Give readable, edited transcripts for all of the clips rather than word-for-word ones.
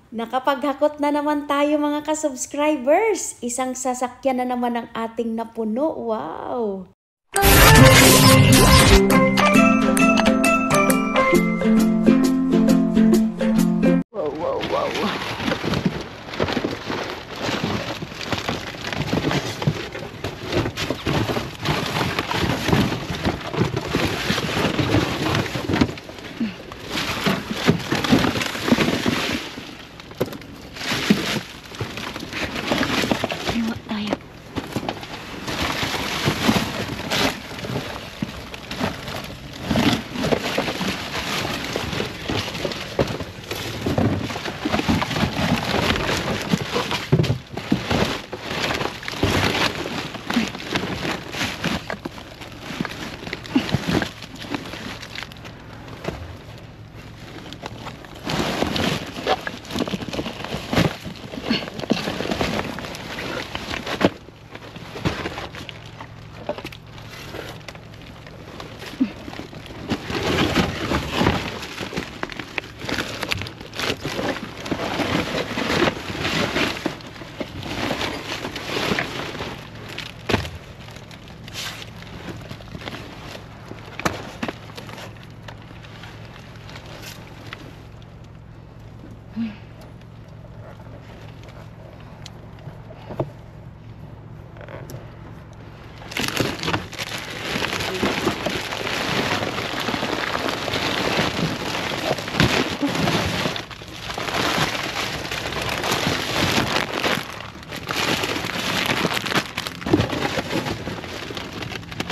Nakapaghakot na naman tayo mga ka-subscribers. Isang sasakyan na naman ang ating napuno. Wow! Wow, wow, wow.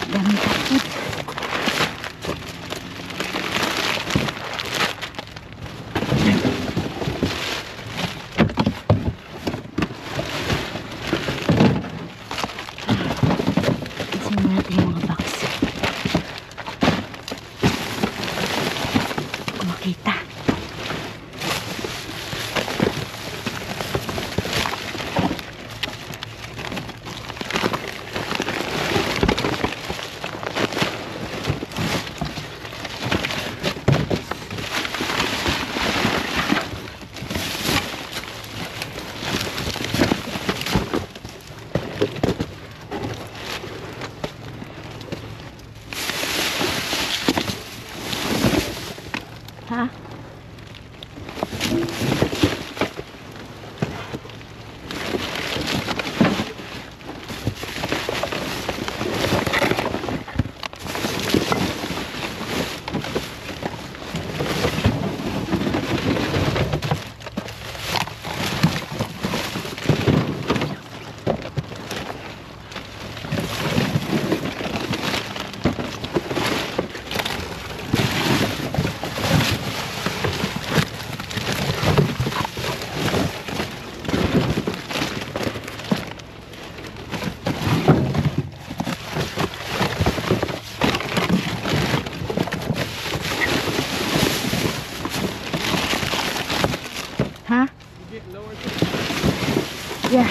Daming takot. Kasi natin yung mga box. Kung makita. Ha? Huh? You get lower too? Yeah.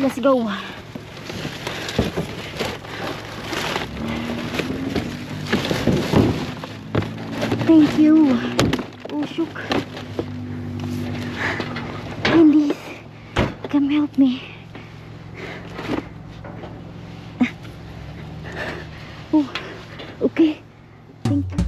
Let's go. Thank you. Oh, shook. Please, come help me. Oh, okay. Thank you.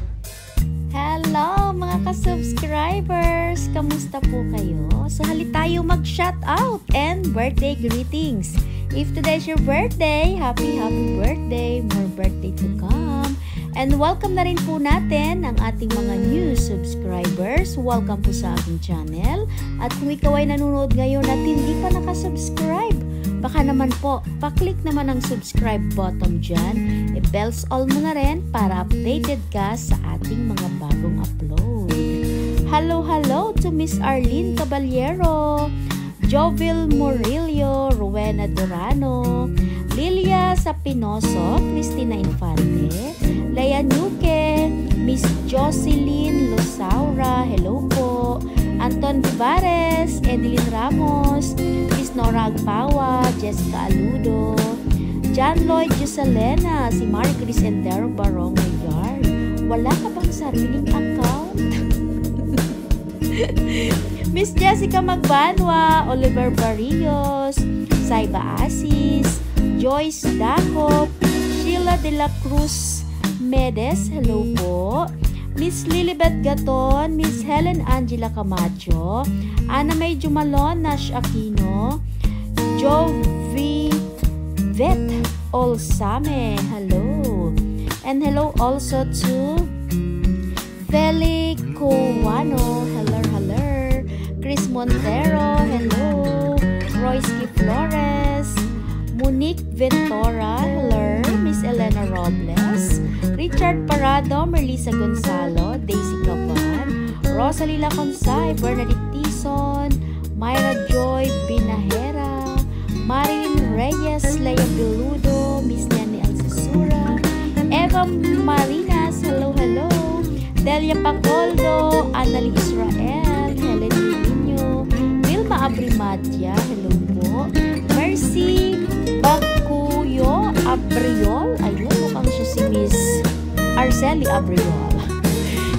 Hello mga ka-subscribers! Kamusta po kayo? So hali tayo mag-shoutout and birthday greetings. If today's your birthday, happy birthday! More birthday to come! And welcome na rin po natin ang ating mga new subscribers. Welcome po sa aking channel. At kung ikaw ay nanonood ngayon at hindi pa nakasubscribe, baka naman po, paklik naman ang subscribe button dyan. I-bells all mo na rin para updated ka sa ating mga bagong upload. Hello to Miss Arlene Caballero, Jovil Murillo, Rowena Durano, Lilia Sapinoso, Cristina Infante, Leia Nuque, Miss Jocelyn Losaura, hello po, Anton Vivares, Edeline Ramos, Miss Nora Agpawa, Jessica Aludo, John Lloyd Joselena, si Marie Chris Entero Barong Yard. Wala ka bang sariling account? Miss Jessica Magbanwa, Oliver Barrios, Saiba Asis, Joyce Dacop, Sheila De La Cruz Medes, hello po, Miss Lilibet Gaton, Miss Helen Angela Camacho, Ana May Jumalon, Nash Aquino, Jovi Vet Olsame, hello. And hello also to Feli Cowano, hello. Chris Montero, hello. Royski Flores, Monique Ventura, hello. Miss Elena Robles, Richard Parado, Merlisa Gonzalo, Daisy Cavan, Rosalie Laconsay, Bernadette Tison, Myra Joy Binahera, Marilyn Reyes, Leia Beludo, Miss Nani Alcesura, Eva Marinas, hello. Delia Pacoldo, Annalie Israel, Helen Nino, Wilma Abrimatia, hello po. Mercy Bacuyo Abriol, ayun, mukhang siya si Miss Arceli Abriol.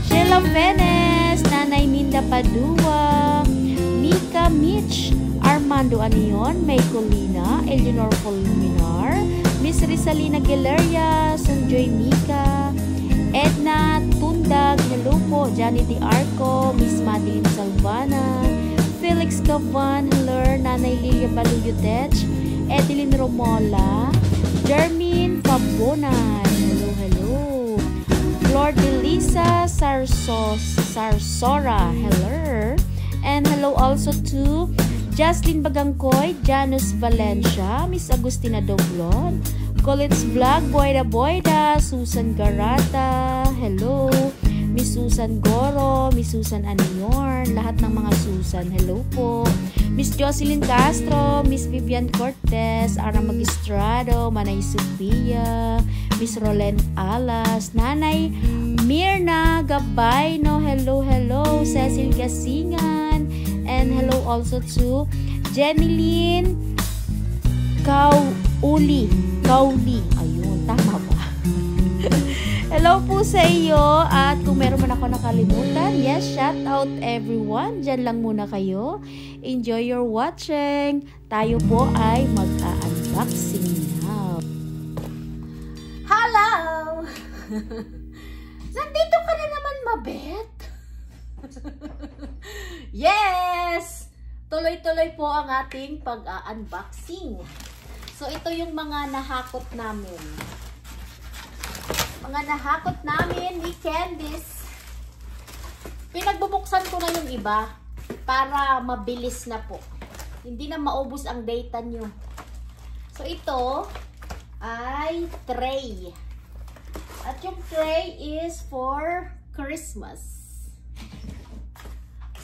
Sheila Venes, Nanay Minda Padua, Mika Mitch, Armando Anion, May Colina, Eleanor Fulminar, Miss Rizalina Gileria, Sunjoy Mika, Edna Tundag, hello po, Johnny Di Arco, Miss Madeline Salvana, Felix Cavan, hello, Nanay Lilia Baluyotech, Edeline Romola, Jermin Fabonan, hello, Flor de Lisa Sarsora, hello, and hello also to Jocelyn Bagangkoy, Janus Valencia, Miss Agustina Doblon, College Vlog, Boyda, Susan Garata, hello, Miss Susan Goro, Miss Susan Aniorn, lahat ng mga Susan, hello po, Miss Jocelyn Castro, Miss Vivian Cortez, Ara Magistrado, Manay Sophia, Miss Rolen Alas, Nanay Mirna Gabayno, hello, Cecil Gasingan, and hello also to Jeneline Kauli, ayun, tama ba? Hello po sa iyo, at kung meron man ako nakalimutan, yes, shout out everyone, dyan lang muna kayo, enjoy your watching, tayo po ay mag-unboxing now. Hello! Nandito ka na naman, Mabet? Yes! Tuloy-tuloy po ang ating pag-unboxing. So, ito yung mga nahakot namin. Ni Candice. Pinagbubuksan ko na yung iba para mabilis na po. Hindi na maubos ang data nyo. So, ito ay tray. At yung tray is for Christmas.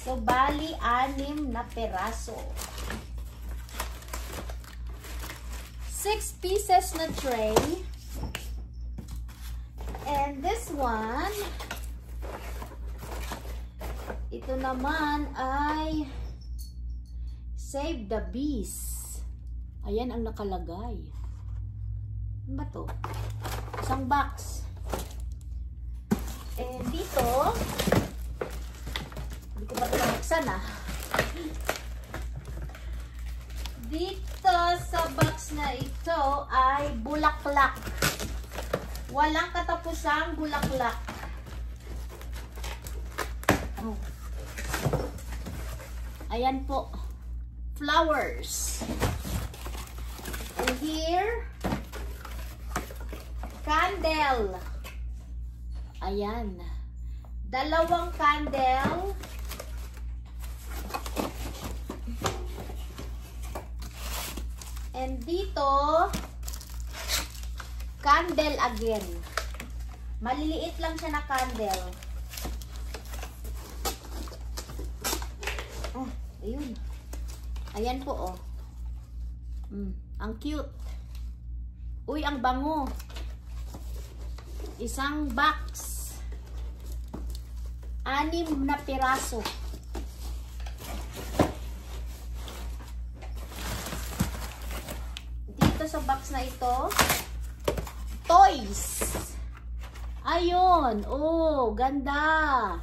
So, bali 6 na peraso. 6 pieces na tray. And this one, ito naman ay Save the Bees. Ayan ang nakalagay. Ano ba to? Isang box. And dito, hindi ko pa ito nabuksan ah. Dito sa box na ito ay bulaklak. Walang katapusang bulaklak. Oh. Ayan po. Flowers. And here, candle. Ayan. Dalawang candle. And dito, candle again. Maliliit lang siya na candle. Oh, ayun. Ayan po, oh. Ang cute. Uy, ang bango. Isang box. 6 na piraso. Dito sa box na ito, toys. Ayun. Oh, ganda.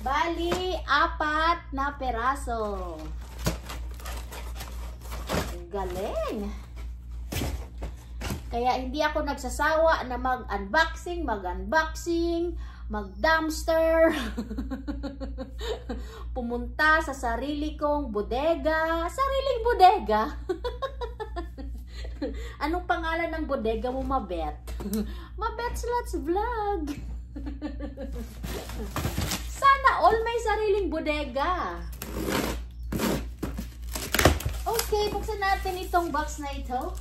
Bali, 4 na piraso. Galing. Kaya hindi ako nagsasawa na mag-unboxing, mag-dumpster, pumunta sa sarili kong bodega. Sariling bodega? Anong pangalan ng bodega mo, Mabet? Mabet's Let's Vlog. Sana all may sariling bodega. Okay, buksan natin itong box na ito.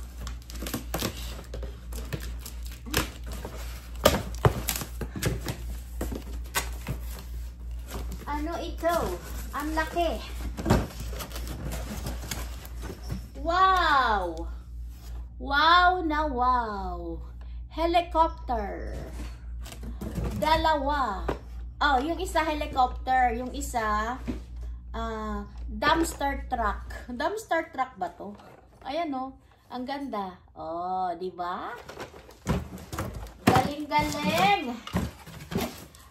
Ano ito? Ang laki. Wow! Wow na wow! Helicopter. Dalawa. Oh, yung isa helicopter, yung isa dumpster truck. Dumpster truck ba to? Ayan oh, ang ganda. Oh, di ba? Galing-galing.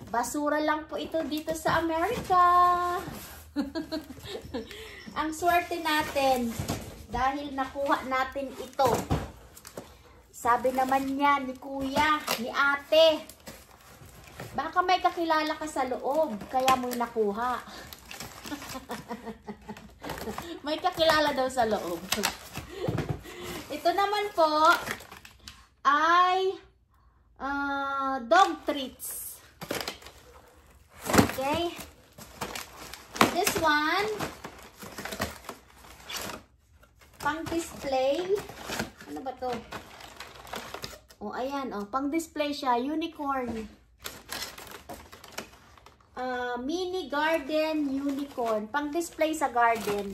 Basura lang po ito dito sa Amerika. Ang swerte natin dahil nakuha natin ito. Sabi naman niya ni kuya, ni ate, baka may kakilala ka sa loob, kaya mo nakuha. May kakilala daw sa loob. Ito naman po ay dog treats. Okay. And this one, pang display. Ano ba to? Oh, ayan. Oh, pang display siya. Unicorn. Mini garden unicorn. Pang display sa garden.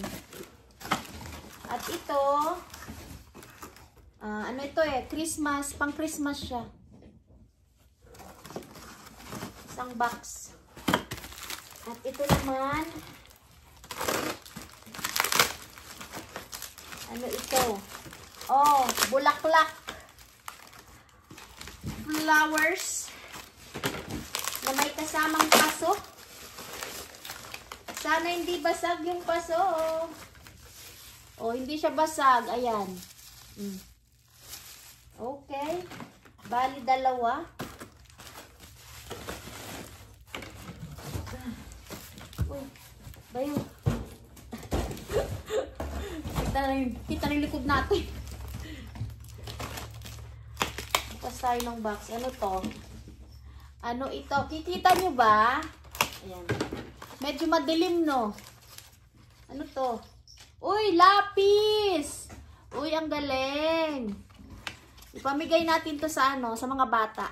At ito, ano ito eh? Christmas. Pang Christmas siya. Isang box. At ito naman, ano ito? Oh, bulaklak. Flowers na may kasamang paso. Sana hindi basag yung paso. Oh, hindi siya basag. Ayan. Okay. Bali, dalawa. Uy, bayo. Kita na yung likod natin. Tapos tayo ng box. Ano to? Ano ito? Kikita nyo ba? Ayan. Medyo madilim, no? Ano to? Uy, lapis! Uy, ang galing! Ipamigay natin to sa ano, sa mga bata.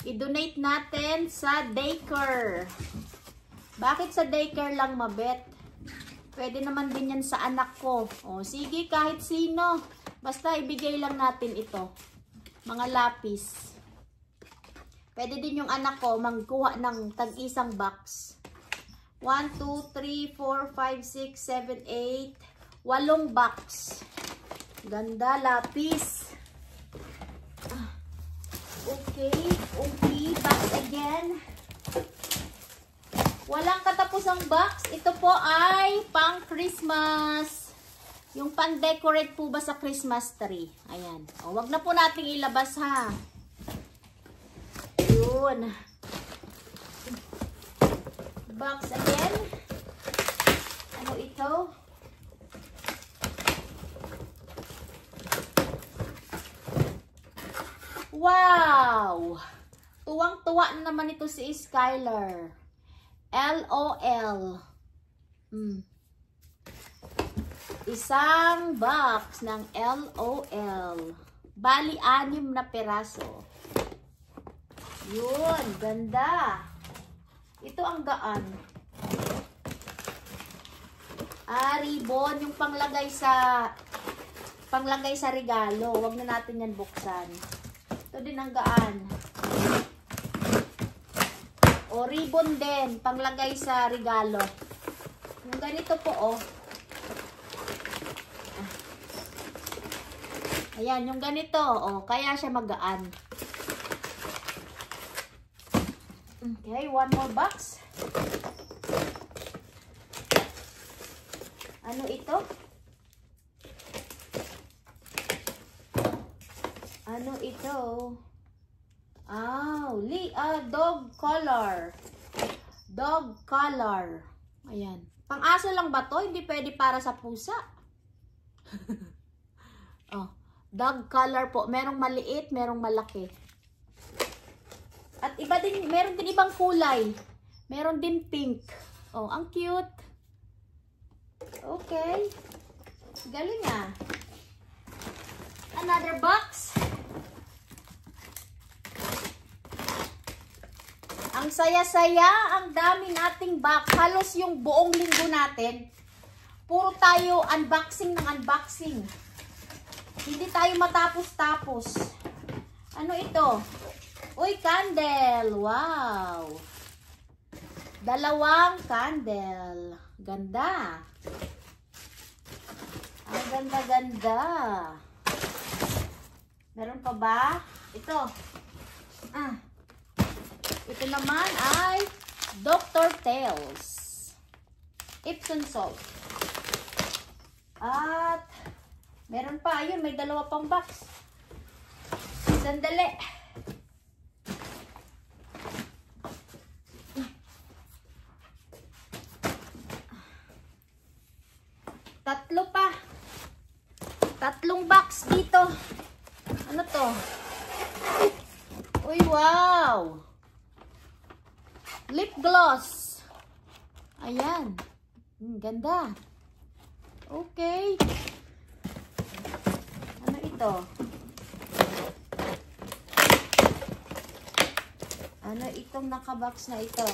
I-donate natin sa daycare. Bakit sa daycare lang, Mabet? Pwede naman din yan sa anak ko. O, sige, kahit sino. Basta ibigay lang natin ito. Mga lapis. Pwede din yung anak ko magkuha ng tag-isang box. 1, 2, 3, 4, 5, 6, 7, 8. 8 box. Ganda, lapis. Okay, box again. Walang katapusang box. Ito po ay pang Christmas. Yung pang-decorate po ba sa Christmas tree. Ayan. O, wag na po nating ilabas ha. Yun. Box again. Ano ito? Wow! Tuwang-tuwa naman ito si Skylar. LOL. Isang box ng LOL. Bali, 6 na peraso. Yun, ganda. Ito ang gaan. Ribbon, yung panglagay sa regalo. Huwag na natin yan buksan. Ito din ang gaan. O, ribbon din, panglagay sa regalo. Yung ganito po, oh. Ayan, yung ganito, oh, kaya siya magaan. Okay, one more box. Ano ito? Ano ito? Dog collar. Dog collar. Ayan. Pang-aso lang ba to? Hindi pwede para sa pusa. Oh, dog collar po. Merong maliit, merong malaki. At iba din, meron din ibang kulay. Meron din pink. Oh, ang cute. Okay. Galing ah. Another box. Ang saya-saya, ang dami nating box. Halos yung buong linggo natin, puro tayo unboxing ng unboxing. Hindi tayo matapos-tapos. Ano ito? Uy, candle. Wow. 2 candle. Ganda. Ang ganda-ganda. Meron pa ba? Ito. Ito naman ay Dr. Teal's Epsom salt. At meron pa, ayun, may 2 pang box. Sandali. Tatlo pa. 3 box dito. Ano to? Uy, wow! Lip gloss. Ayan. Ganda. Okay. Ano ito? Ano itong nakabox na ito?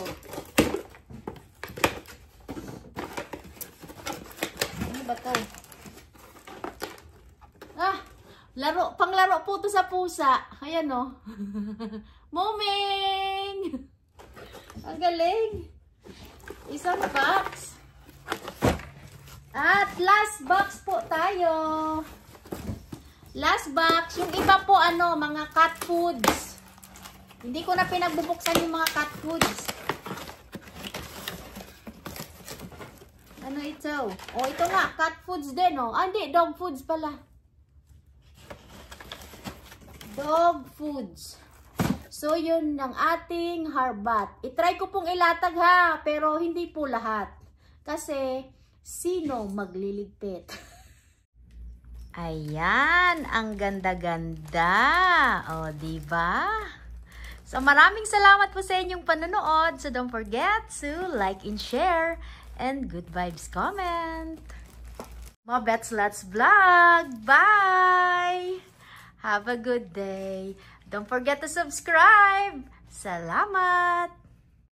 Ano ba to? Panglaro po to sa pusa. Ayan o. Moming! Ang galing. Isang box. At last box po tayo. Last box. Yung iba po mga cat foods. Hindi ko na pinagbubuksan yung mga cat foods. Ano ito? Oh, ito nga. Cat foods din, oh. Hindi. Dog foods pala. Dog foods. So, yun ang ating harbat. I-try ko pong ilatag ha, pero hindi po lahat. Kasi, sino magliligpit? Ayan, ang ganda-ganda. O, diba? So, maraming salamat po sa inyong panonood. So, don't forget to like and share and good vibes comment. Mga bets, let's vlog. Bye! Have a good day. Don't forget to subscribe. Salamat!